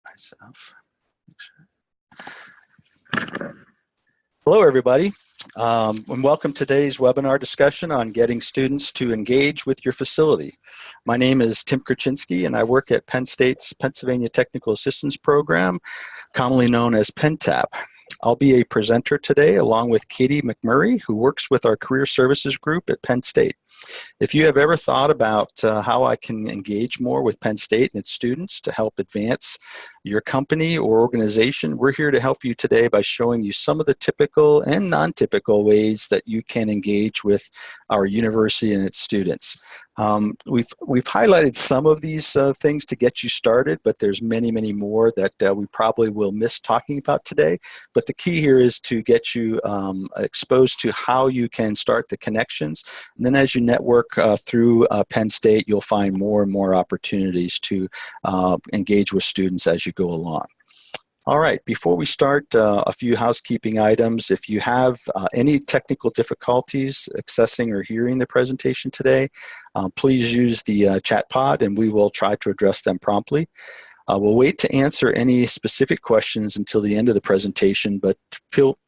myself. Hello, everybody, and welcome to today's webinar discussion on getting students to engage with your facility. My name is Tim Kraczynski, and I work at Penn State's Pennsylvania Technical Assistance Program, commonly known as PennTAP. I'll be a presenter today along with Katie McMurray, who works with our Career Services Group at Penn State. If you have ever thought about how I can engage more with Penn State and its students to help advance your company or organization, we're here to help you today by showing you some of the typical and non-typical ways that you can engage with our university and its students. We've highlighted some of these things to get you started, but there's many, many more that we probably will miss talking about today. But the key here is to get you exposed to how you can start the connections. And then as you network through Penn State, you'll find more and more opportunities to engage with students as you go along. All right, before we start, a few housekeeping items. If you have any technical difficulties accessing or hearing the presentation today, please use the chat pod and we will try to address them promptly. We'll wait to answer any specific questions until the end of the presentation, but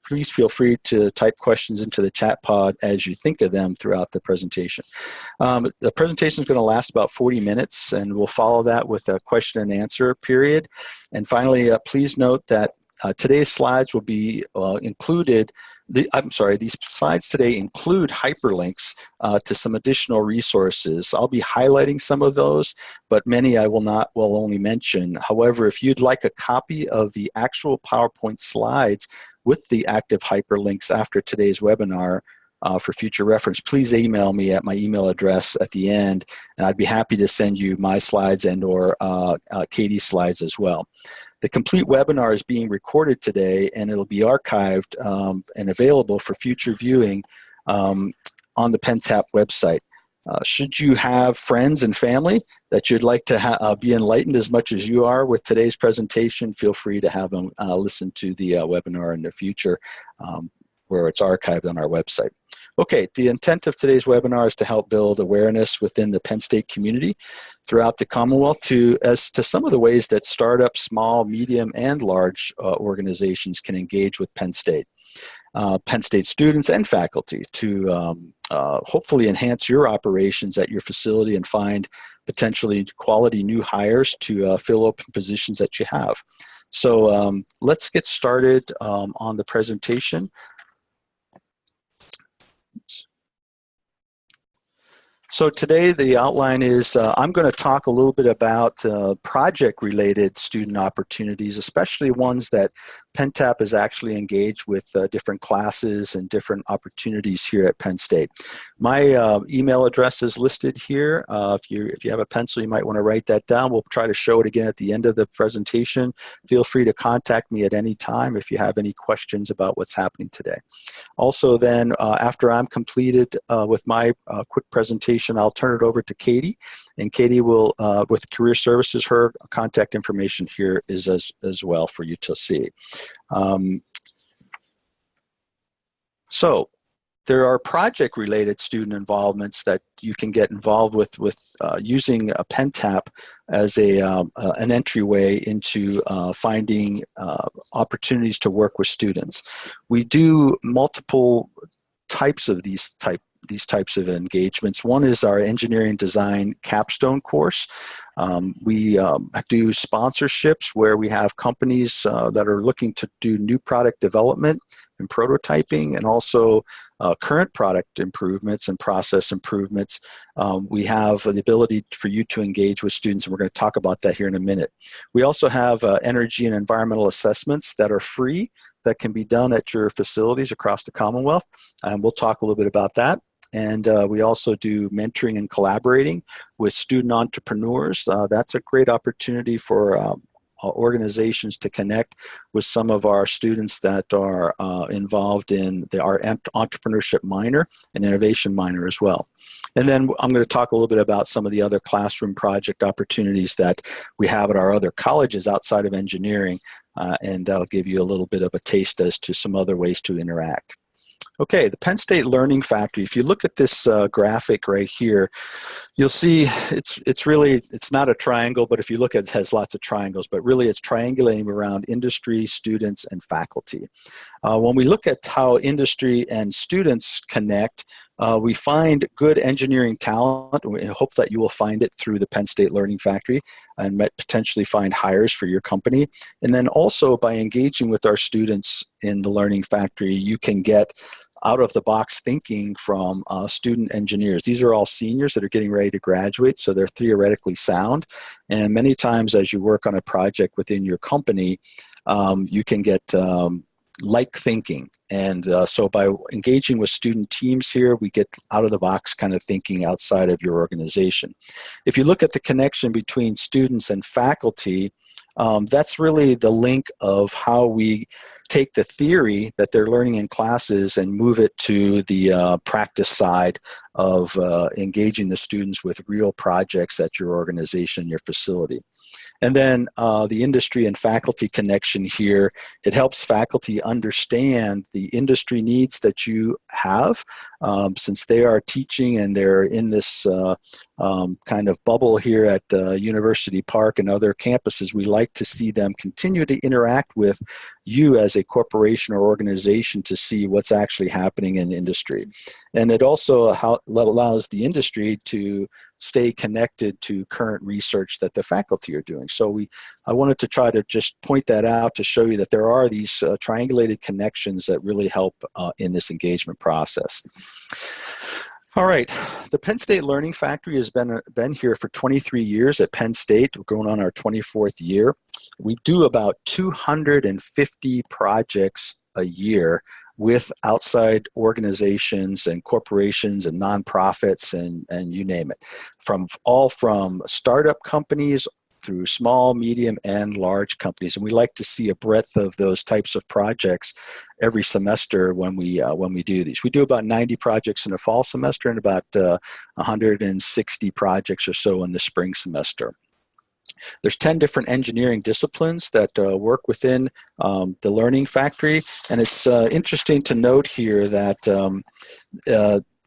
please feel free to type questions into the chat pod as you think of them throughout the presentation. The presentation is going to last about 40 minutes, and we'll follow that with a question and answer period. And finally, please note that today's slides will be included. These slides today include hyperlinks to some additional resources. I'll be highlighting some of those, but many I will only mention. However, if you'd like a copy of the actual PowerPoint slides with the active hyperlinks after today's webinar for future reference, please email me at my email address at the end, and I'd be happy to send you my slides and or Katie's slides as well. The complete webinar is being recorded today, and it'll be archived and available for future viewing on the PennTAP website. Should you have friends and family that you'd like to be enlightened as much as you are with today's presentation, feel free to have them listen to the webinar in the future where it's archived on our website. Okay, the intent of today's webinar is to help build awareness within the Penn State community throughout the Commonwealth as to some of the ways that startups, small, medium, and large organizations can engage with Penn State students and faculty to hopefully enhance your operations at your facility and find potentially quality new hires to fill open positions that you have. So let's get started on the presentation. So today the outline is I'm going to talk a little bit about project-related student opportunities, especially ones that PennTAP is actually engaged with different classes and different opportunities here at Penn State. My email address is listed here. If you have a pencil, you might want to write that down. We'll try to show it again at the end of the presentation. Feel free to contact me at any time if you have any questions about what's happening today. Also then, after I'm completed with my quick presentation, I'll turn it over to Katie, and Katie will, with Career Services, her contact information here is as well for you to see. So there are project-related student involvements that you can get involved with using a PennTAP as an entryway into finding opportunities to work with students. We do multiple types of these types of engagements. One is our engineering design capstone course. We do sponsorships where we have companies that are looking to do new product development and prototyping, and also current product improvements and process improvements. We have the ability for you to engage with students, and we're going to talk about that here in a minute. We also have energy and environmental assessments that are free that can be done at your facilities across the Commonwealth, and we'll talk a little bit about that. And we also do mentoring and collaborating with student entrepreneurs. That's a great opportunity for organizations to connect with some of our students that are involved in our entrepreneurship minor and innovation minor as well. And then I'm going to talk a little bit about some of the other classroom project opportunities that we have at our other colleges outside of engineering, and I'll give you a little bit of a taste as to some other ways to interact. Okay, the Penn State Learning Factory, if you look at this graphic right here, you'll see it's not a triangle, but if you look at it, it has lots of triangles, but really it's triangulating around industry, students, and faculty. When we look at how industry and students connect, we find good engineering talent. We hope that you will find it through the Penn State Learning Factory and might potentially find hires for your company. And then also by engaging with our students in the Learning Factory, you can get out-of-the-box thinking from student engineers. These are all seniors that are getting ready to graduate, so they're theoretically sound. And many times as you work on a project within your company, you can get like thinking. And so by engaging with student teams here, we get out-of-the-box kind of thinking outside of your organization. If you look at the connection between students and faculty, that's really the link of how we take the theory that they're learning in classes and move it to the practice side of engaging the students with real projects at your organization, your facility. And then the industry and faculty connection here, it helps faculty understand the industry needs that you have since they are teaching and they're in this kind of bubble here at University Park and other campuses. We like to see them continue to interact with you as a corporation or organization to see what's actually happening in industry. And it also allows the industry to stay connected to current research that the faculty are doing. So I wanted to try to just point that out to show you that there are these triangulated connections that really help in this engagement process. All right, the Penn State Learning Factory has been here for 23 years at Penn State. We're going on our 24th year. We do about 250 projects a year with outside organizations and corporations and nonprofits and you name it, from startup companies through small, medium, and large companies. And we like to see a breadth of those types of projects every semester when we do these. We do about 90 projects in the fall semester and about 160 projects or so in the spring semester. There's 10 different engineering disciplines that work within the Learning Factory, and it's interesting to note here that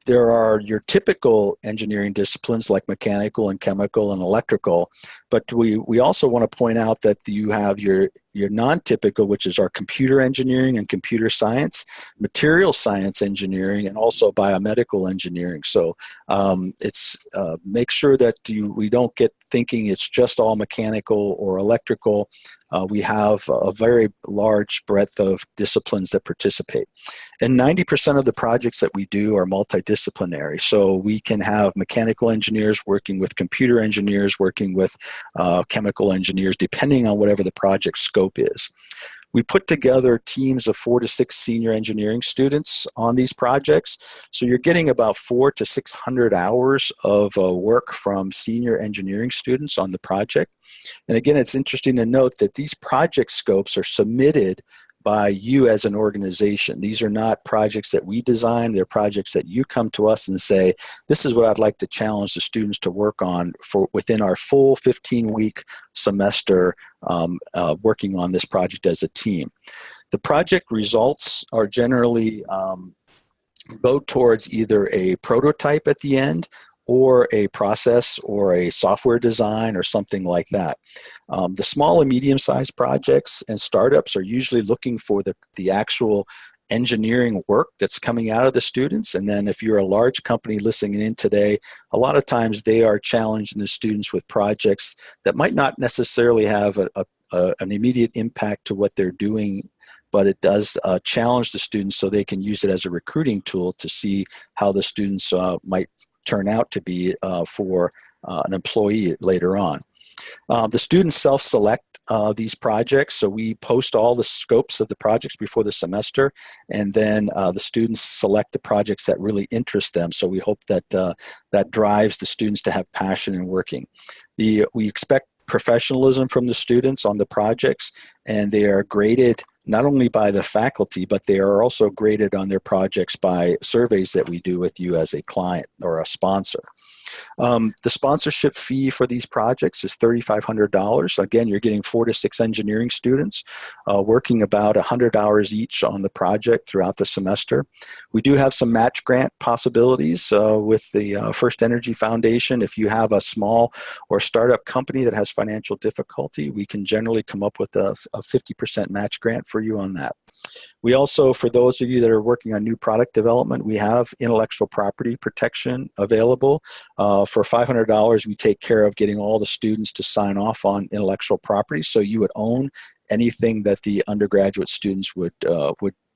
there are your typical engineering disciplines like mechanical and chemical and electrical, but we also want to point out that you have your non-typical, which is our computer engineering and computer science, material science engineering, and also biomedical engineering. So it's make sure that we don't get thinking it's just all mechanical or electrical. We have a very large breadth of disciplines that participate. And 90% of the projects that we do are multidisciplinary. So we can have mechanical engineers working with computer engineers, working with chemical engineers, depending on whatever the project scope is. We put together teams of 4 to 6 senior engineering students on these projects. So you're getting about 400 to 600 hours of work from senior engineering students on the project. And again, it's interesting to note that these project scopes are submitted by you as an organization. These are not projects that we design. They're projects that you come to us and say, this is what I'd like to challenge the students to work on for within our full 15-week semester working on this project as a team. The project results are generally go towards either a prototype at the end or a process or a software design or something like that. The small and medium-sized projects and startups are usually looking for the actual engineering work that's coming out of the students. And then if you're a large company listening in today, a lot of times they are challenging the students with projects that might not necessarily have an immediate impact to what they're doing, but it does challenge the students so they can use it as a recruiting tool to see how the students might turn out to be for an employee later on. The students self-select these projects, so we post all the scopes of the projects before the semester, and then the students select the projects that really interest them, so we hope that that drives the students to have passion in working. We expect professionalism from the students on the projects, and they are graded not only by the faculty, but they are also graded on their projects by surveys that we do with you as a client or a sponsor. The sponsorship fee for these projects is $3,500. Again, you're getting 4 to 6 engineering students working about 100 hours each on the project throughout the semester. We do have some match grant possibilities with the First Energy Foundation. If you have a small or startup company that has financial difficulty, we can generally come up with a 50% match grant for you on that. We also, for those of you that are working on new product development, we have intellectual property protection available. For $500, we take care of getting all the students to sign off on intellectual property, so you would own anything that the undergraduate students would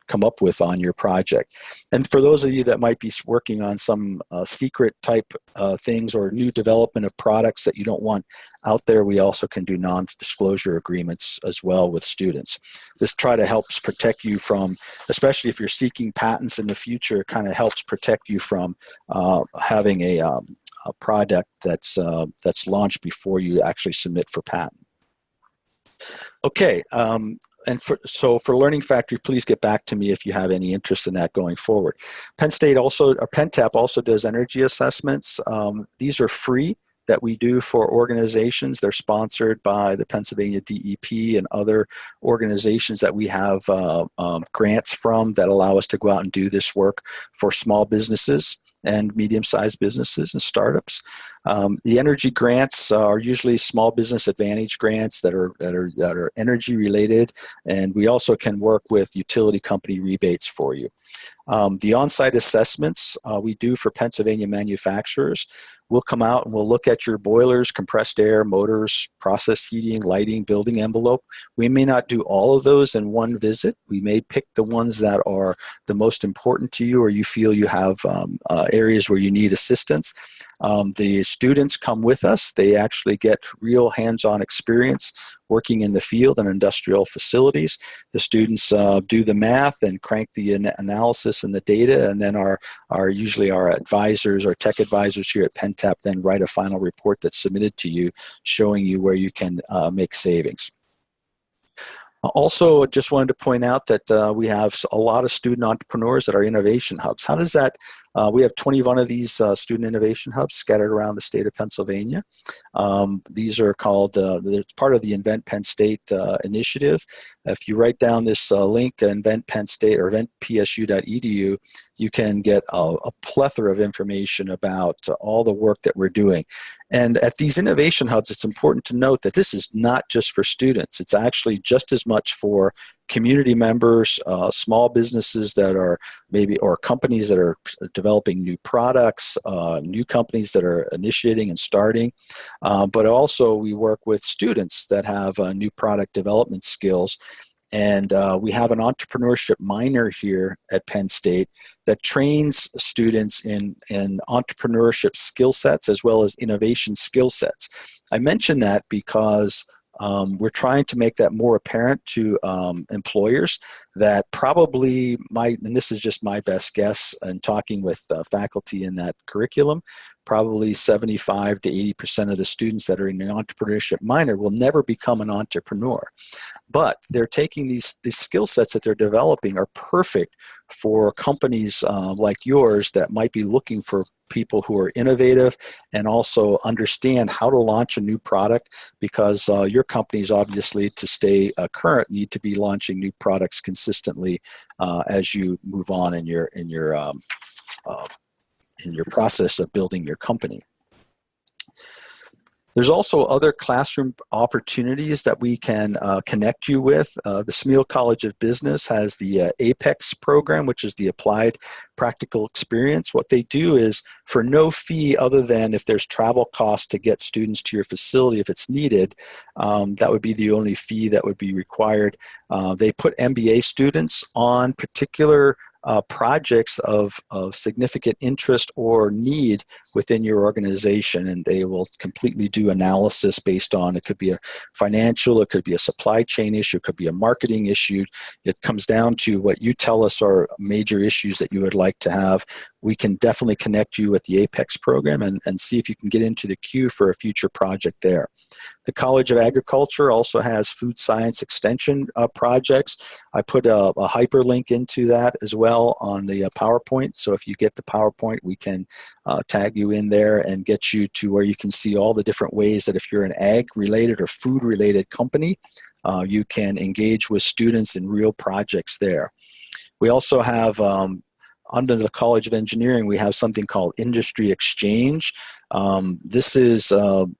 come up with on your project. And for those of you that might be working on some secret type things or new development of products that you don't want out there, we also can do non-disclosure agreements as well with students. This try to helps protect you from, especially if you're seeking patents in the future, it kind of helps protect you from having a product that's launched before you actually submit for patent. Okay, so for Learning Factory, please get back to me if you have any interest in that going forward. Penn State also, or PennTAP also does energy assessments. These are free that we do for organizations. They're sponsored by the Pennsylvania DEP and other organizations that we have grants from that allow us to go out and do this work for small businesses and medium-sized businesses and startups. The energy grants are usually small business advantage grants that are energy related, and we also can work with utility company rebates for you. The on-site assessments we do for Pennsylvania manufacturers. We'll come out and we'll look at your boilers, compressed air, motors, process heating, lighting, building envelope. We may not do all of those in one visit. We may pick the ones that are the most important to you, or you feel you have areas where you need assistance. The students come with us. They actually get real hands-on experience working in the field and industrial facilities. The students do the math and crank the analysis and the data, and then usually our advisors, our tech advisors here at PennTAP then write a final report that's submitted to you showing you where you can make savings. Also, just wanted to point out that we have a lot of student entrepreneurs at our innovation hubs. How does that, we have 21 of these student innovation hubs scattered around the state of Pennsylvania. These are called, they're part of the Invent Penn State initiative. If you write down this link, Invent Penn State or inventpsu.edu, you can get a plethora of information about all the work that we're doing. And at these innovation hubs, it's important to note that this is not just for students. It's actually just as much for community members, small businesses that are maybe, or companies that are developing new products, new companies that are initiating and starting. But also we work with students that have new product development skills. And we have an entrepreneurship minor here at Penn State that trains students in entrepreneurship skill sets as well as innovation skill sets. I mention that because we're trying to make that more apparent to employers that probably might, and this is just my best guess in talking with faculty in that curriculum, probably 75 to 80% of the students that are in an entrepreneurship minor will never become an entrepreneur. But they're taking these skill sets that they're developing are perfect for companies like yours that might be looking for people who are innovative and also understand how to launch a new product, because your companies obviously, to stay current, need to be launching new products consistently as you move on in your process of building your company. There's also other classroom opportunities that we can connect you with. The Smeal College of Business has the APEX program, which is the Applied Practical Experience. What they do is, for no fee other than if there's travel costs to get students to your facility if it's needed, that would be the only fee that would be required. They put MBA students on particular projects of significant interest or need within your organization, and they will completely do analysis based on, it could be a financial, it could be a supply chain issue, it could be a marketing issue. It comes down to what you tell us are major issues that you would like to have. we can definitely connect you with the APEX program and see if you can get into the queue for a future project there. The College of Agriculture also has food science extension projects. I put a hyperlink into that as well on the PowerPoint. So if you get the PowerPoint, we can tag you in there and get you to where you can see all the different ways that if you're an ag-related or food-related company, you can engage with students in real projects there. We also have under the College of Engineering, we have something called Industry Exchange. This is an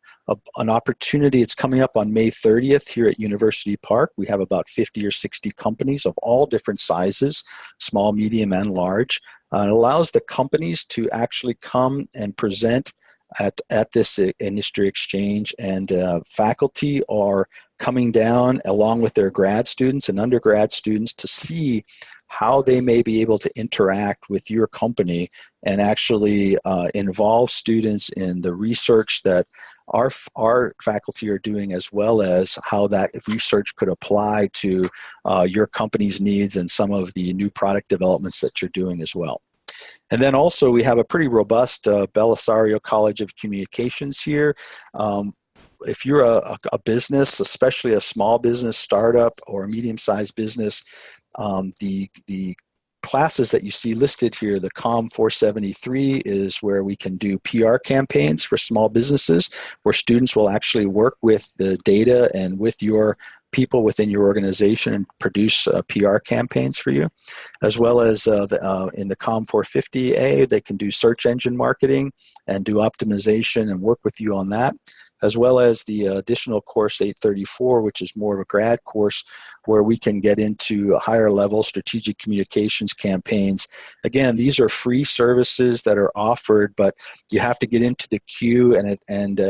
opportunity. It's coming up on May 30th here at University Park. We have about 50 or 60 companies of all different sizes, small, medium, and large. It allows the companies to actually come and present at this industry exchange, and faculty are coming down along with their grad students and undergrad students to see how they may be able to interact with your company and actually involve students in the research that our faculty are doing, as well as how that research could apply to your company's needs and some of the new product developments that you're doing as well. And then also we have a pretty robust Belisario College of Communications here. If you're a business, especially a small business, startup, or a medium-sized business, the classes that you see listed here, the COM 473 is where we can do PR campaigns for small businesses, where students will actually work with the data and with your people within your organization and produce PR campaigns for you, as well as in the COM 450A, they can do search engine marketing and do optimization and work with you on that, as well as the additional course 834, which is more of a grad course where we can get into a higher level strategic communications campaigns. Again, these are free services that are offered, but you have to get into the queue, and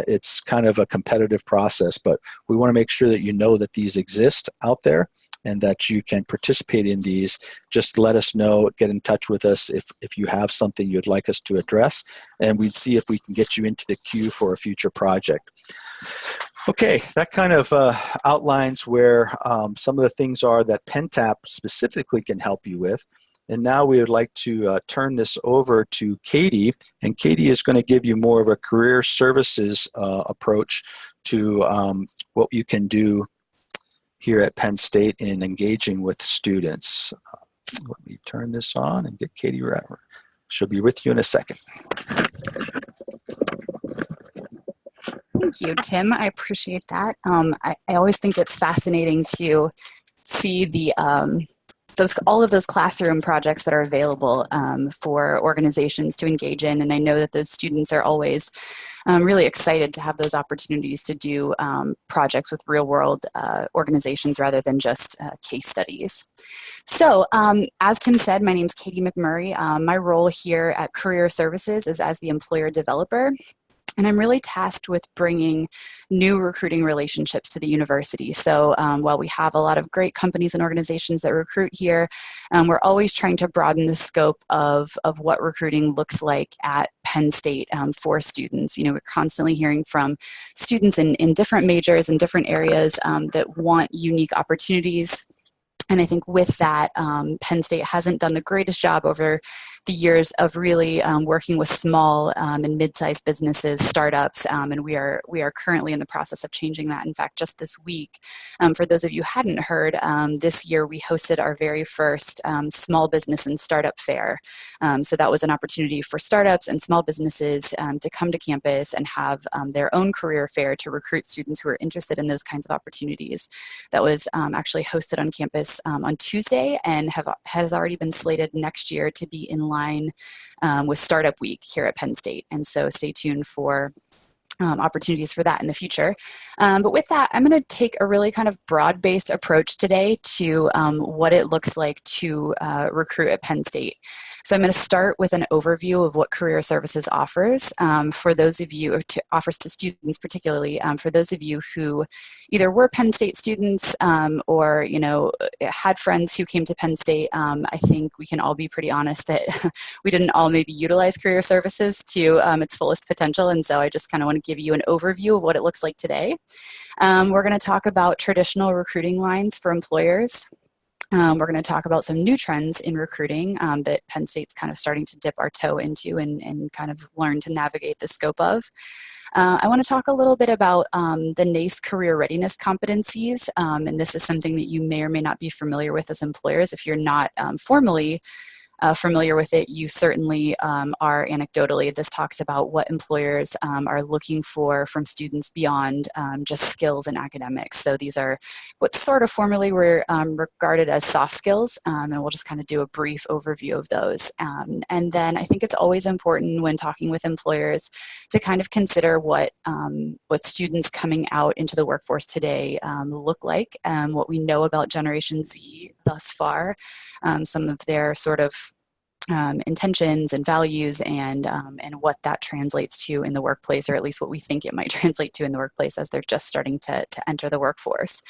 it's kind of a competitive process, but we want to make sure that you know that these exist out there and that you can participate in these. Just let us know, get in touch with us if you have something you'd like us to address, and we'd see if we can get you into the queue for a future project. Okay, that kind of outlines where some of the things are that PennTAP specifically can help you with. And now we would like to turn this over to Katie, and Katie is going to give you more of a career services approach to what you can do here at Penn State in engaging with students. Let me turn this on and get Katie right. She'll be with you in a second. Thank you, Tim. I appreciate that. I always think it's fascinating to see the all of those classroom projects that are available for organizations to engage in, and I know that those students are always really excited to have those opportunities to do projects with real-world organizations rather than just case studies. So, as Tim said, my name is Katie McMurray. My role here at Career Services is as the employer developer. And I'm really tasked with bringing new recruiting relationships to the university. So while we have a lot of great companies and organizations that recruit here, we're always trying to broaden the scope of what recruiting looks like at Penn State for students. You know, we're constantly hearing from students in different majors and different areas that want unique opportunities. And I think with that, Penn State hasn't done the greatest job over the years of really working with small and mid-sized businesses, startups, and we are currently in the process of changing that. In fact, just this week, for those of you who hadn't heard, this year we hosted our very first small business and startup fair. So that was an opportunity for startups and small businesses to come to campus and have their own career fair to recruit students who are interested in those kinds of opportunities. That was actually hosted on campus on Tuesday and has already been slated next year to be in line with Startup Week here at Penn State. And so stay tuned for opportunities for that in the future. But with that, I'm going to take a really kind of broad-based approach today to what it looks like to recruit at Penn State. So I'm going to start with an overview of what Career Services offers for those of you, offers to students particularly, for those of you who either were Penn State students or, you know, had friends who came to Penn State. I think we can all be pretty honest that we didn't all maybe utilize Career Services to its fullest potential. And so I just kind of want to give you an overview of what it looks like today. We're going to talk about traditional recruiting lines for employers. We're going to talk about some new trends in recruiting that Penn State's kind of starting to dip our toe into and kind of learn to navigate the scope of. I want to talk a little bit about the NACE career readiness competencies, and this is something that you may or may not be familiar with as employers. If you're not formally familiar with it, you certainly are anecdotally. This talks about what employers are looking for from students beyond just skills and academics. So these are what sort of formally were regarded as soft skills, and we'll just kind of do a brief overview of those. And then I think it's always important when talking with employers to kind of consider what students coming out into the workforce today look like, what we know about Generation Z thus far, some of their sort of intentions and values and what that translates to in the workplace, or at least what we think it might translate to in the workplace as they're just starting to enter the workforce.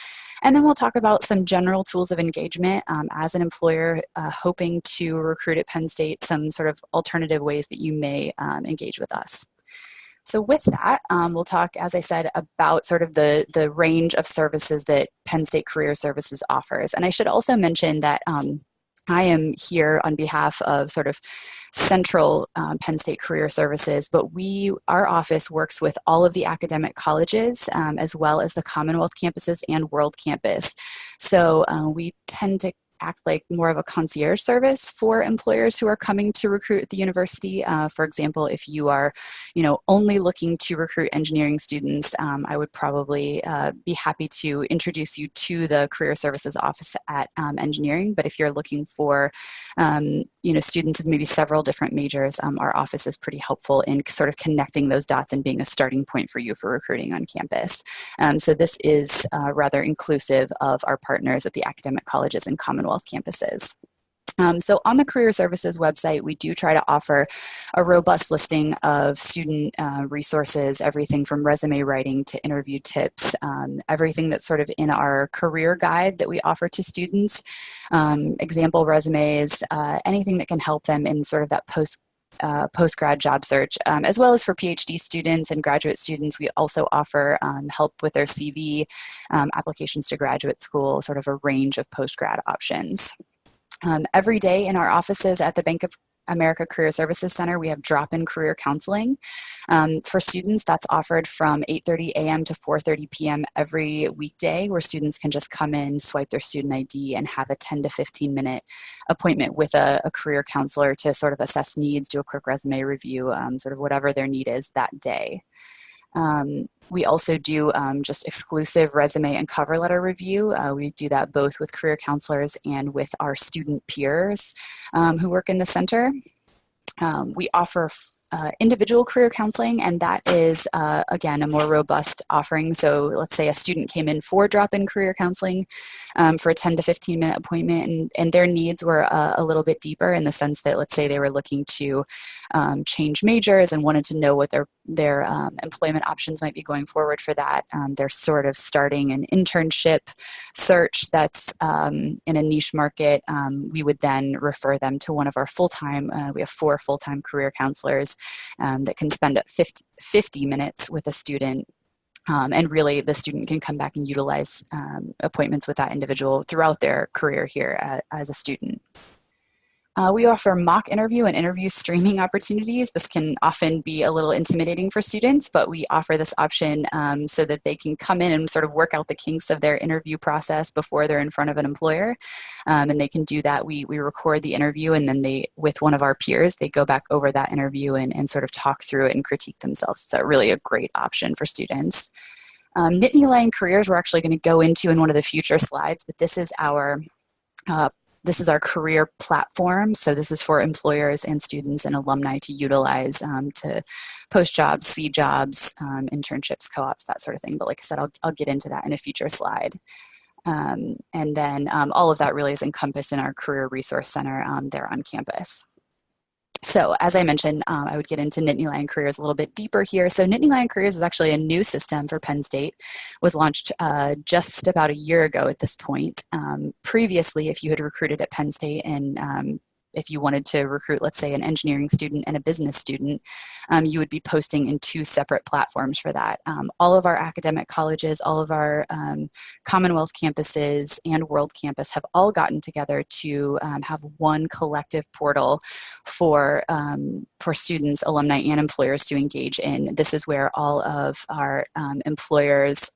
And then we'll talk about some general tools of engagement as an employer hoping to recruit at Penn State, some sort of alternative ways that you may engage with us. So with that, we'll talk, as I said, about sort of the range of services that Penn State Career Services offers. And I should also mention that I am here on behalf of sort of central Penn State Career Services, but our office works with all of the academic colleges as well as the Commonwealth campuses and World Campus. So we tend to act like more of a concierge service for employers who are coming to recruit at the university. For example, if you are, only looking to recruit engineering students, I would probably be happy to introduce you to the Career Services office at engineering. But if you're looking for, students of maybe several different majors, our office is pretty helpful in sort of connecting those dots and being a starting point for you for recruiting on campus. So this is rather inclusive of our partners at the academic colleges and Commonwealth campuses. So on the Career Services website, we do try to offer a robust listing of student resources, everything from resume writing to interview tips, everything that's sort of in our career guide that we offer to students, example resumes, anything that can help them in sort of that post-grad job search, as well as for PhD students and graduate students. We also offer help with their CV, applications to graduate school, sort of a range of post-grad options. Every day in our offices at the Bank of America Career Services Center, we have drop-in career counseling. For students, that's offered from 8:30 a.m. to 4:30 p.m. every weekday, where students can just come in, swipe their student ID, and have a 10 to 15-minute appointment with a career counselor to sort of assess needs, do a quick resume review, sort of whatever their need is that day. We also do just exclusive resume and cover letter review. We do that both with career counselors and with our student peers who work in the center. We offer individual career counseling, and that is, again, a more robust offering. So let's say a student came in for drop-in career counseling for a 10 to 15-minute appointment, and their needs were a little bit deeper in the sense that, let's say they were looking to change majors and wanted to know what their employment options might be going forward for that. They're sort of starting an internship search that's in a niche market. We would then refer them to one of our full-time, we have 4 full-time career counselors that can spend 50 minutes with a student. And really, the student can come back and utilize appointments with that individual throughout their career here as a student. We offer mock interview and interview streaming opportunities. This can often be a little intimidating for students, but we offer this option so that they can come in and sort of work out the kinks of their interview process before they're in front of an employer. And they can do that. We record the interview, and then with one of our peers, they go back over that interview and sort of talk through it and critique themselves. It's really a great option for students. Nittany Lion Careers, we're actually going to go into in one of the future slides, but this is our career platform. So this is for employers and students and alumni to utilize to post jobs, see jobs, internships, co-ops, that sort of thing. But like I said, I'll get into that in a future slide. And then all of that really is encompassed in our Career Resource Center there on campus. So as I mentioned, I would get into Nittany Lion Careers a little bit deeper here. So Nittany Lion Careers is actually a new system for Penn State. Was launched just about a year ago at this point. Previously, if you had recruited at Penn State in if you wanted to recruit, let's say, an engineering student and a business student, you would be posting in 2 separate platforms for that. All of our academic colleges, all of our Commonwealth campuses and World Campus have all gotten together to have one collective portal for students, alumni, and employers to engage in. This is where all of our employers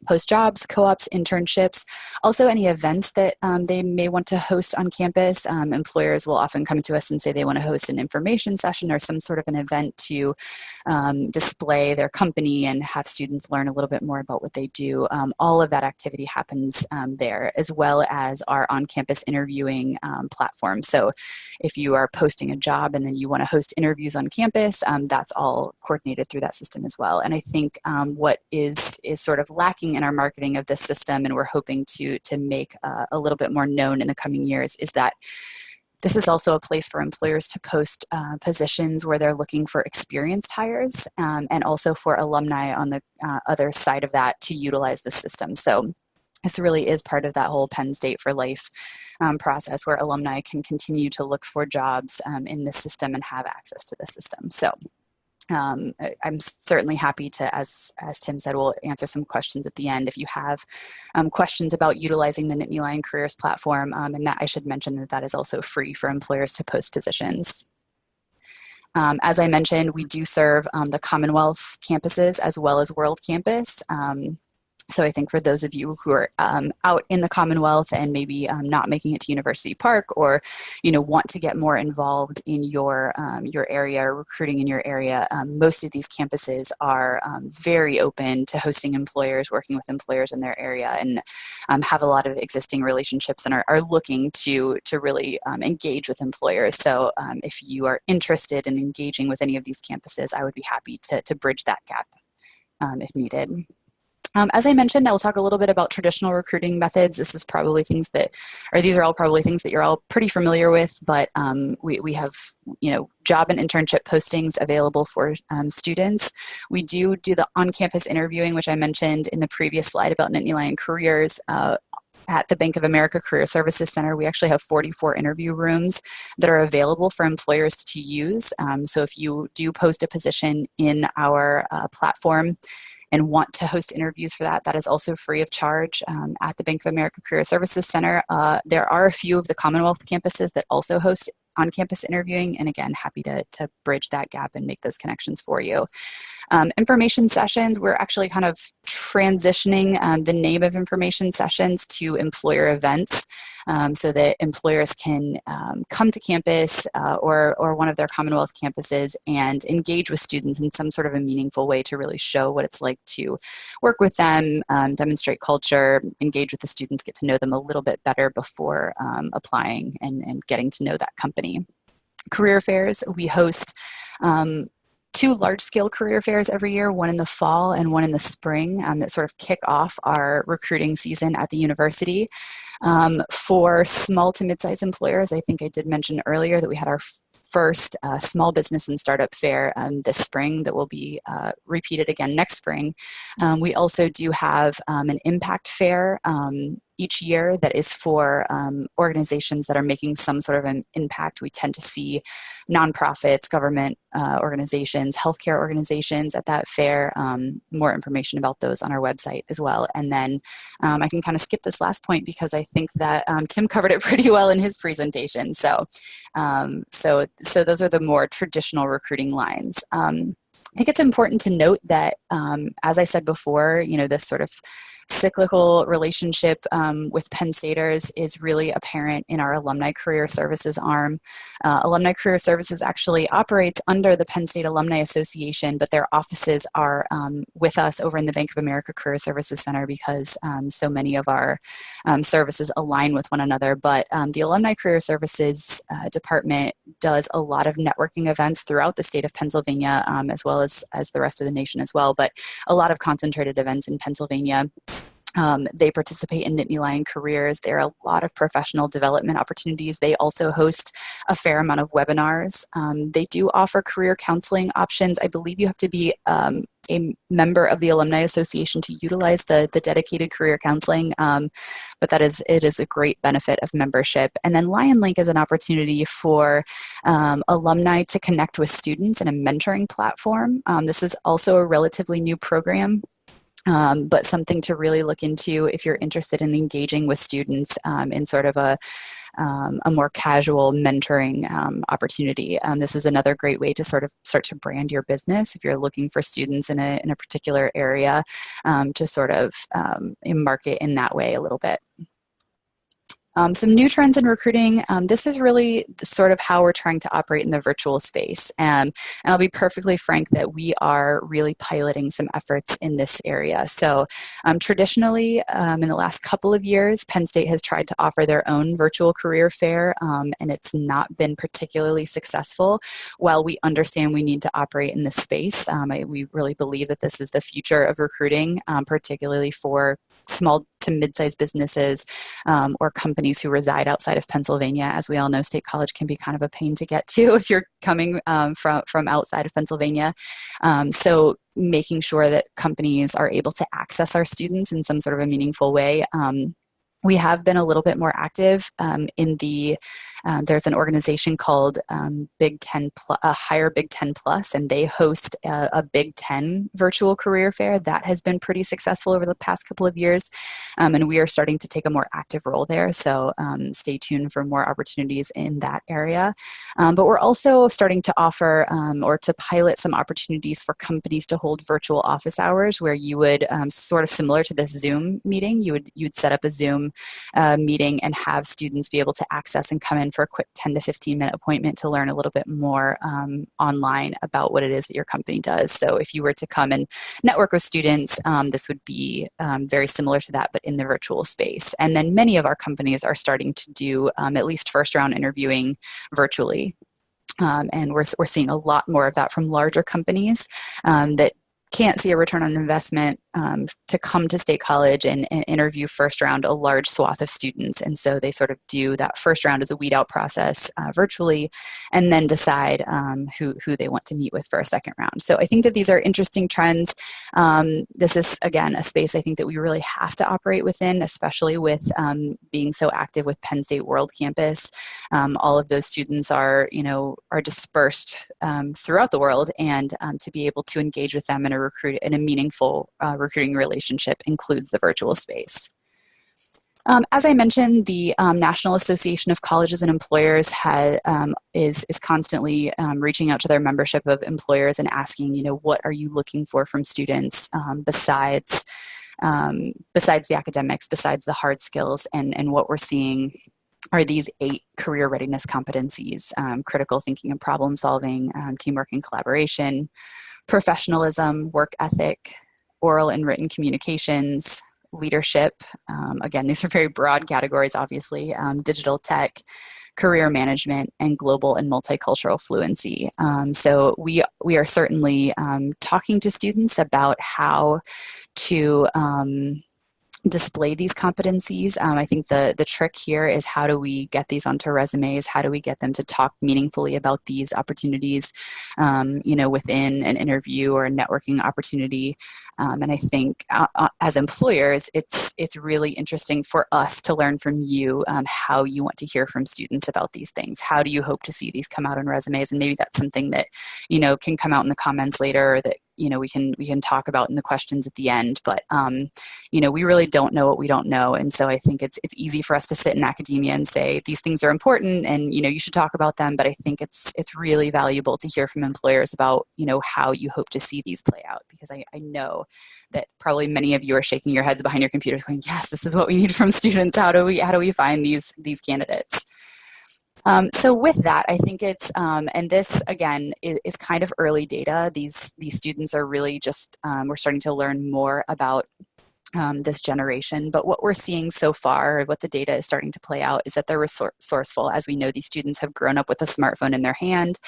post jobs, co-ops, internships, also any events that they may want to host on campus. Employers will often come to us and say they want to host an information session or some sort of an event to display their company and have students learn a little bit more about what they do. All of that activity happens there, as well as our on-campus interviewing platform. So if you are posting a job and then you want to host interviews on campus, that's all coordinated through that system as well. And I think what is sort of lacking in our marketing of this system, and we're hoping to make a little bit more known in the coming years, is that this is also a place for employers to post positions where they're looking for experienced hires, and also for alumni on the other side of that to utilize the system. So this really is part of that whole Penn State for Life process, where alumni can continue to look for jobs in the system and have access to the system. So I'm certainly happy to, as Tim said, we'll answer some questions at the end if you have questions about utilizing the Nittany Lion Careers platform, and that I should mention that is also free for employers to post positions. As I mentioned, we do serve the Commonwealth campuses as well as World Campus. So I think for those of you who are out in the Commonwealth and maybe not making it to University Park, or want to get more involved in your area, recruiting in your area, most of these campuses are very open to hosting employers, working with employers in their area, and have a lot of existing relationships and are looking to really engage with employers. So if you are interested in engaging with any of these campuses, I would be happy to bridge that gap if needed. As I mentioned, I'll talk a little bit about traditional recruiting methods. These are all probably things that you're all pretty familiar with, but we have, job and internship postings available for students. We do the on-campus interviewing, which I mentioned in the previous slide about Nittany Lion Careers. At the Bank of America Career Services Center, we actually have 44 interview rooms that are available for employers to use. So if you do post a position in our platform and want to host interviews for that, that is also free of charge at the Bank of America Career Services Center. There are a few of the Commonwealth campuses that also host on-campus interviewing, and again, happy to bridge that gap and make those connections for you. Information sessions, we're actually kind of transitioning the name of information sessions to employer events, so that employers can come to campus or one of their Commonwealth campuses and engage with students in some sort of a meaningful way to really show what it's like to work with them, demonstrate culture, engage with the students, get to know them a little bit better before applying and getting to know that company. Career fairs, we host 2 large-scale career fairs every year, one in the fall and one in the spring, that sort of kick off our recruiting season at the university. For small to mid-sized employers, I think I did mention earlier that we had our first small business and startup fair this spring that will be repeated again next spring. We also do have an impact fair each year that is for organizations that are making some sort of an impact. We tend to see nonprofits, government organizations, healthcare organizations at that fair. More information about those on our website as well. And then I can kind of skip this last point because I think that Tim covered it pretty well in his presentation. So those are the more traditional recruiting lines. I think it's important to note that, as I said before, this sort of cyclical relationship with Penn Staters is really apparent in our Alumni Career Services arm. Alumni Career Services actually operates under the Penn State Alumni Association, but their offices are with us over in the Bank of America Career Services Center because so many of our services align with one another. But the Alumni Career Services Department does a lot of networking events throughout the state of Pennsylvania, as well as the rest of the nation as well, but a lot of concentrated events in Pennsylvania. They participate in Nittany Lion Careers. There are a lot of professional development opportunities. They also host a fair amount of webinars. They do offer career counseling options. I believe you have to be a member of the Alumni Association to utilize the dedicated career counseling, but it is a great benefit of membership. And then Lion Link is an opportunity for alumni to connect with students in a mentoring platform. This is also a relatively new program. But something to really look into if you're interested in engaging with students in sort of a more casual mentoring opportunity. This is another great way to sort of start to brand your business if you're looking for students in a particular area, to sort of market in that way a little bit. Some new trends in recruiting. This is really sort of how we're trying to operate in the virtual space. And I'll be perfectly frank that we are really piloting some efforts in this area. So traditionally, in the last couple of years, Penn State has tried to offer their own virtual career fair, and it's not been particularly successful. While we understand we need to operate in this space, we really believe that this is the future of recruiting, particularly for small to mid-sized businesses or companies who reside outside of Pennsylvania. As we all know, State College can be kind of a pain to get to if you're coming from outside of Pennsylvania. So making sure that companies are able to access our students in some sort of a meaningful way. We have been a little bit more active in the, there's an organization called Big Ten, Higher Big Ten Plus, and they host a Big Ten virtual career fair that has been pretty successful over the past couple of years. And we are starting to take a more active role there. So stay tuned for more opportunities in that area. But we're also starting to offer or to pilot some opportunities for companies to hold virtual office hours where you would sort of similar to this Zoom meeting, you'd set up a Zoom meeting and have students be able to access and come in for a quick 10 to 15 minute appointment to learn a little bit more online about what it is that your company does. So if you were to come and network with students, this would be very similar to that, but in the virtual space. And then many of our companies are starting to do at least first round interviewing virtually. And we're seeing a lot more of that from larger companies that can't see a return on investment to come to State College and interview first round a large swath of students. And so they sort of do that first round as a weed out process virtually and then decide who they want to meet with for a second round. So I think that these are interesting trends. This is, again, a space I think that we really have to operate within, especially with being so active with Penn State World Campus. All of those students are dispersed throughout the world, and to be able to engage with them in a meaningful recruiting relationship includes the virtual space. As I mentioned, the National Association of Colleges and Employers is constantly reaching out to their membership of employers and asking, what are you looking for from students besides the academics, besides the hard skills, and what we're seeing are these 8 career readiness competencies: critical thinking and problem solving, teamwork and collaboration, professionalism, work ethic, oral and written communications, leadership. Again, these are very broad categories, obviously, digital tech, career management, and global and multicultural fluency. So we are certainly talking to students about how to display these competencies. I think the trick here is, how do we get these onto resumes? How do we get them to talk meaningfully about these opportunities, within an interview or a networking opportunity? And I think as employers, it's really interesting for us to learn from you how you want to hear from students about these things. How do you hope to see these come out on resumes? And maybe that's something that, can come out in the comments later, or that we can talk about in the questions at the end. But we really don't know what we don't know, and so I think it's easy for us to sit in academia and say these things are important, and you should talk about them. But I think it's really valuable to hear from employers about how you hope to see these play out, because I know that probably many of you are shaking your heads behind your computers, going, "Yes, this is what we need from students. How do we find these candidates?" So with that, I think it's, and this again is kind of early data. These students are really just, we're starting to learn more about this generation. But what we're seeing so far, what the data is starting to play out, is that they're resourceful. As we know, these students have grown up with a smartphone in their hand.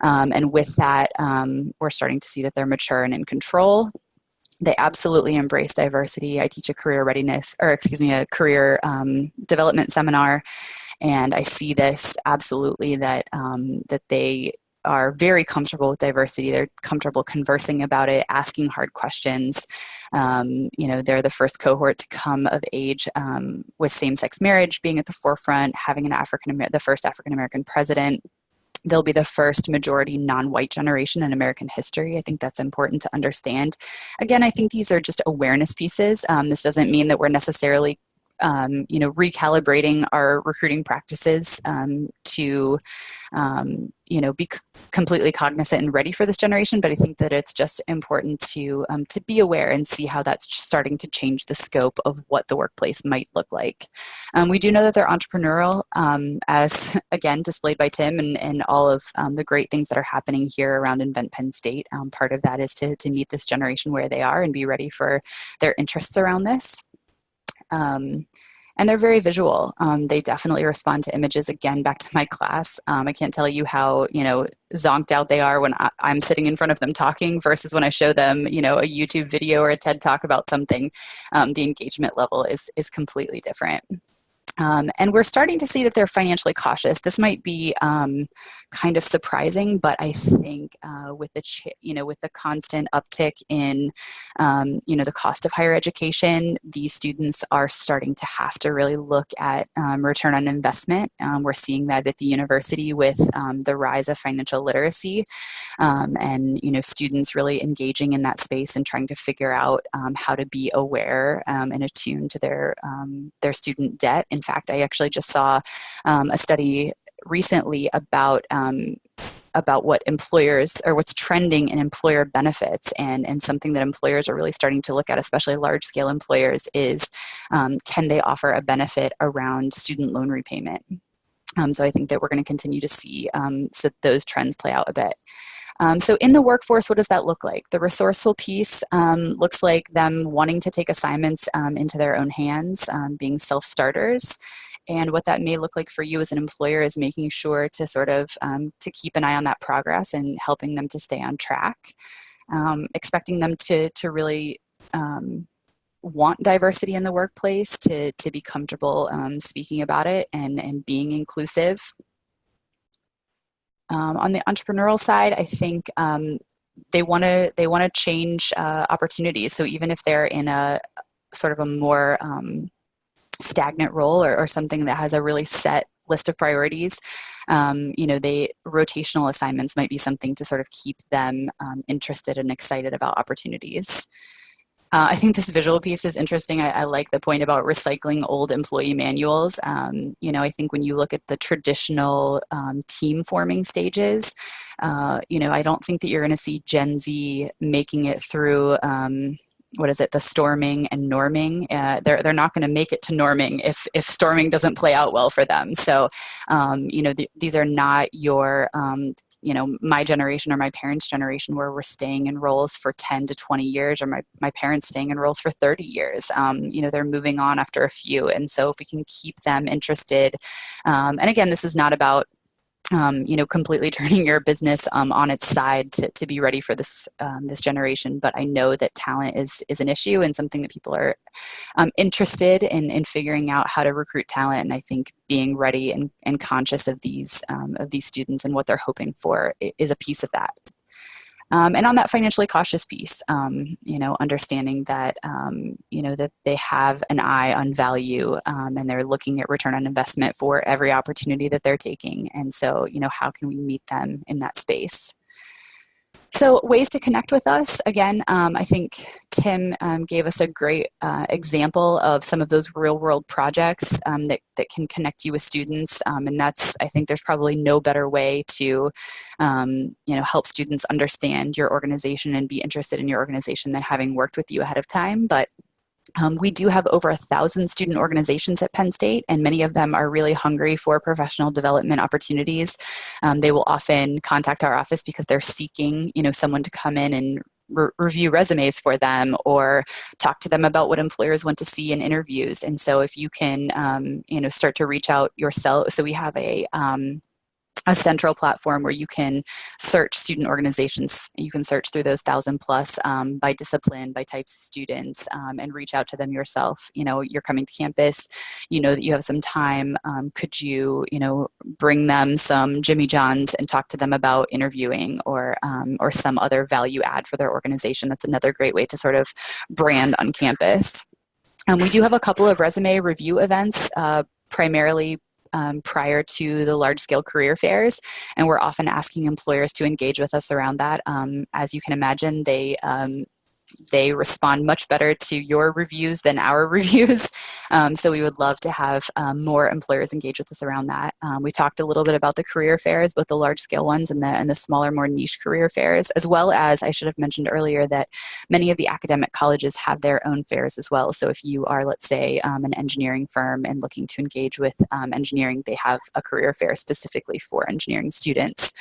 And with that, we're starting to see that they're mature and in control. They absolutely embrace diversity. I teach a career development seminar. And I see this absolutely, that that they are very comfortable with diversity. They're comfortable conversing about it, asking hard questions. They're the first cohort to come of age with same-sex marriage being at the forefront, having the first African-American president. They'll be the first majority non-white generation in American history. I think that's important to understand. Again, I think these are just awareness pieces. This doesn't mean that we're necessarily recalibrating our recruiting practices to be completely cognizant and ready for this generation. But I think that it's just important to be aware and see how that's starting to change the scope of what the workplace might look like. We do know that they're entrepreneurial, as again displayed by Tim and all of the great things that are happening here around Invent Penn State. Part of that is to meet this generation where they are and be ready for their interests around this. And they're very visual. They definitely respond to images. Again, back to my class, I can't tell you how, zonked out they are when I'm sitting in front of them talking versus when I show them, a YouTube video or a TED Talk about something. The engagement level is completely different. And we're starting to see that they're financially cautious. This might be kind of surprising, but I think with the constant uptick in the cost of higher education, these students are starting to have to really look at return on investment. We're seeing that at the university with the rise of financial literacy, and students really engaging in that space and trying to figure out how to be aware and attuned to their student debt. In fact, I actually just saw a study recently about what employers or what's trending in employer benefits, and something that employers are really starting to look at, especially large scale employers, is can they offer a benefit around student loan repayment? So I think that we're going to continue to see those trends play out a bit. So in the workforce, what does that look like? The resourceful piece looks like them wanting to take assignments into their own hands, being self-starters. And what that may look like for you as an employer is making sure to sort of to keep an eye on that progress and helping them to stay on track, expecting them to really want diversity in the workplace, to be comfortable speaking about it and being inclusive. On the entrepreneurial side, I think they want to change opportunities. So even if they're in a sort of a more stagnant role or something that has a really set list of priorities, rotational assignments might be something to sort of keep them interested and excited about opportunities. I think this visual piece is interesting. I like the point about recycling old employee manuals. I think when you look at the traditional team forming stages, I don't think that you're going to see Gen Z making it through the storming and norming. They're not going to make it to norming if storming doesn't play out well for them. So, these are not your, my generation or my parents' generation where we're staying in roles for 10 to 20 years, or my parents staying in roles for 30 years. They're moving on after a few. And so if we can keep them interested, and again, this is not about completely turning your business on its side to be ready for this generation. But I know that talent is an issue and something that people are interested in figuring out how to recruit talent. And I think being ready and conscious of these students and what they're hoping for is a piece of that. And on that financially cautious piece, understanding that, that they have an eye on value, and they're looking at return on investment for every opportunity that they're taking. And so, how can we meet them in that space? So ways to connect with us. Again, I think Tim gave us a great example of some of those real world projects that can connect you with students. And I think there's probably no better way to, help students understand your organization and be interested in your organization than having worked with you ahead of time. But we do have over 1,000 student organizations at Penn State, and many of them are really hungry for professional development opportunities. They will often contact our office because they're seeking, someone to come in and review resumes for them or talk to them about what employers want to see in interviews. And so if you can, start to reach out yourself. So we have a a central platform where you can search student organizations. You can search through those 1,000 plus by discipline, by types of students, and reach out to them yourself. You know, you're coming to campus, you know that you have some time. Could you, you know, bring them some Jimmy John's and talk to them about interviewing or some other value add for their organization? That's another great way to sort of brand on campus. We do have a couple of resume review events, primarily prior to the large-scale career fairs, and we're often asking employers to engage with us around that. As you can imagine, they respond much better to your reviews than our reviews. So we would love to have more employers engage with us around that. We talked a little bit about the career fairs, both the large scale ones and the smaller, more niche career fairs, as well as I should have mentioned earlier that many of the academic colleges have their own fairs as well. So if you are, let's say, an engineering firm and looking to engage with engineering, they have a career fair specifically for engineering students.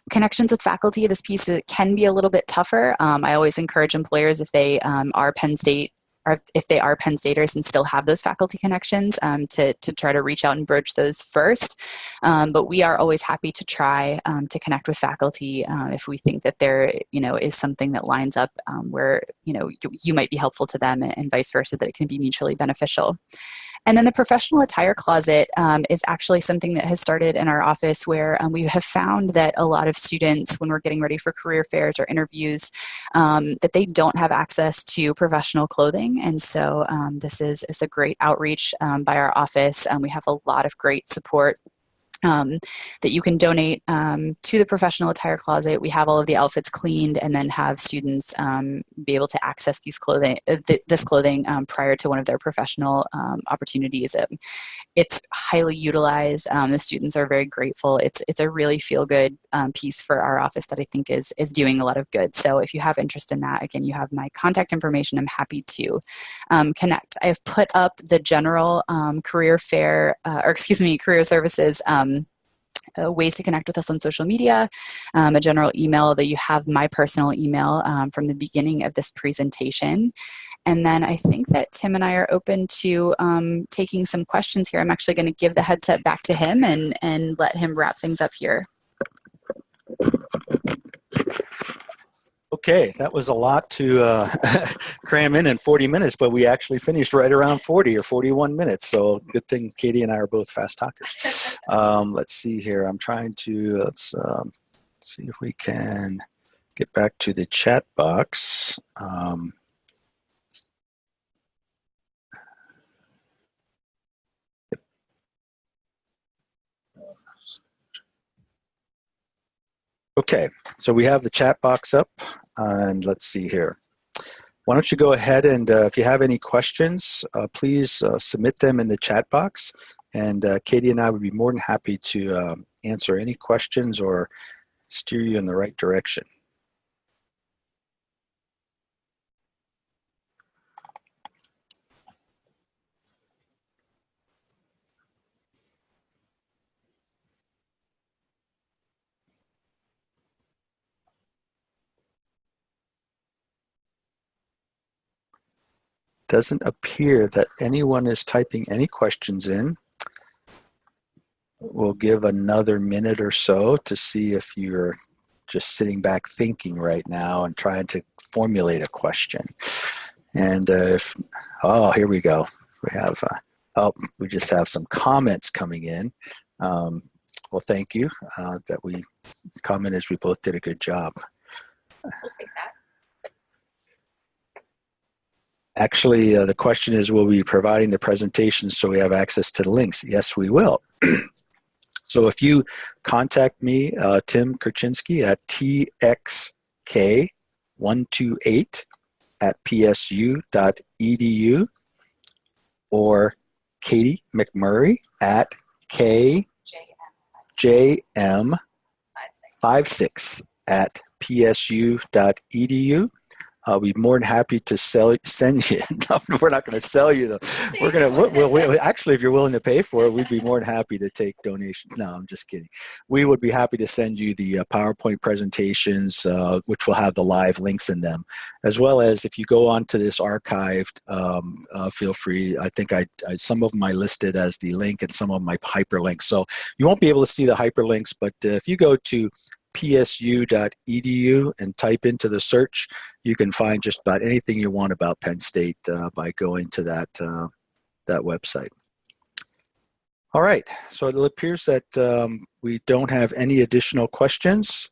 Connections with faculty, this piece can be a little bit tougher. I always encourage employers, if they are Penn State, or if they are Penn Staters and still have those faculty connections, to try to reach out and broach those first. But we are always happy to try to connect with faculty if we think that there, you know, is something that lines up where, you know, you might be helpful to them and vice versa, that it can be mutually beneficial. And then the professional attire closet is actually something that has started in our office, where we have found that a lot of students, when we're getting ready for career fairs or interviews, that they don't have access to professional clothing. And so this is a great outreach by our office. We have a lot of great support that you can donate to the professional attire closet. We have all of the outfits cleaned and then have students be able to access this clothing prior to one of their professional opportunities. It's highly utilized. The students are very grateful. It's a really feel-good piece for our office that I think is doing a lot of good. So if you have interest in that, again, you have my contact information. I'm happy to connect. I have put up the general career services ways to connect with us on social media, a general email that you have my personal email from the beginning of this presentation. And then I think that Tim and I are open to taking some questions here. I'm actually going to give the headset back to him and let him wrap things up here. Okay, that was a lot to cram in 40 minutes, but we actually finished right around 40 or 41 minutes. So good thing Katie and I are both fast talkers. Let's see here. I'm trying to, let's see if we can get back to the chat box. Okay, so we have the chat box up, and let's see here. Why don't you go ahead and if you have any questions, please submit them in the chat box, and Katie and I would be more than happy to answer any questions or steer you in the right direction. Doesn't appear that anyone is typing any questions in. We'll give another minute or so to see if you're just sitting back thinking right now and trying to formulate a question. And oh, here we go. We have, we just have some comments coming in. Well, thank you. Comment is we both did a good job. We'll take that. Actually, the question is, will we be providing the presentations so we have access to the links? Yes, we will. So if you contact me, Tim Kurczynski at txk128@psu.edu, or Katie McMurray at kjm56@psu.edu. I'll be more than happy to send you. No, we're not going to sell you them. We're going to, actually, if you're willing to pay for it, we'd be more than happy to take donations. No, I'm just kidding. We would be happy to send you the PowerPoint presentations, which will have the live links in them, as well as if you go onto this archived, feel free. I think some of them I listed as the link and some of them I hyperlinks. So you won't be able to see the hyperlinks, but if you go to psu.edu and type into the search, you can find just about anything you want about Penn State by going to that website. All right, so it appears that we don't have any additional questions.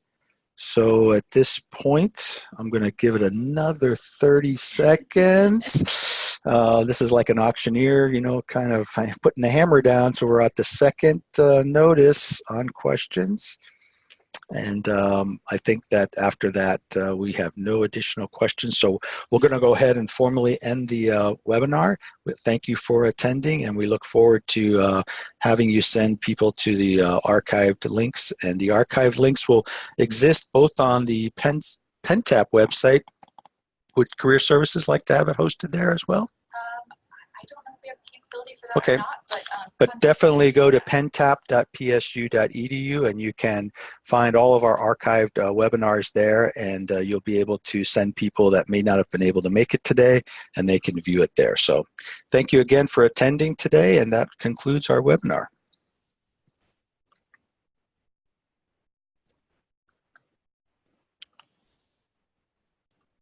So at this point, I'm going to give it another 30 seconds. This is like an auctioneer, you know, kind of putting the hammer down. So we're at the second notice on questions. And I think that after that, we have no additional questions. So we're going to go ahead and formally end the webinar. Thank you for attending, and we look forward to having you send people to the archived links. And the archived links will exist both on the PennTAP website. Would Career Services like to have it hosted there as well? I don't know if they have capability for that okay. or not, but definitely go to pentap.psu.edu and you can find all of our archived webinars there, and you'll be able to send people that may not have been able to make it today, and they can view it there. So thank you again for attending today, and that concludes our webinar.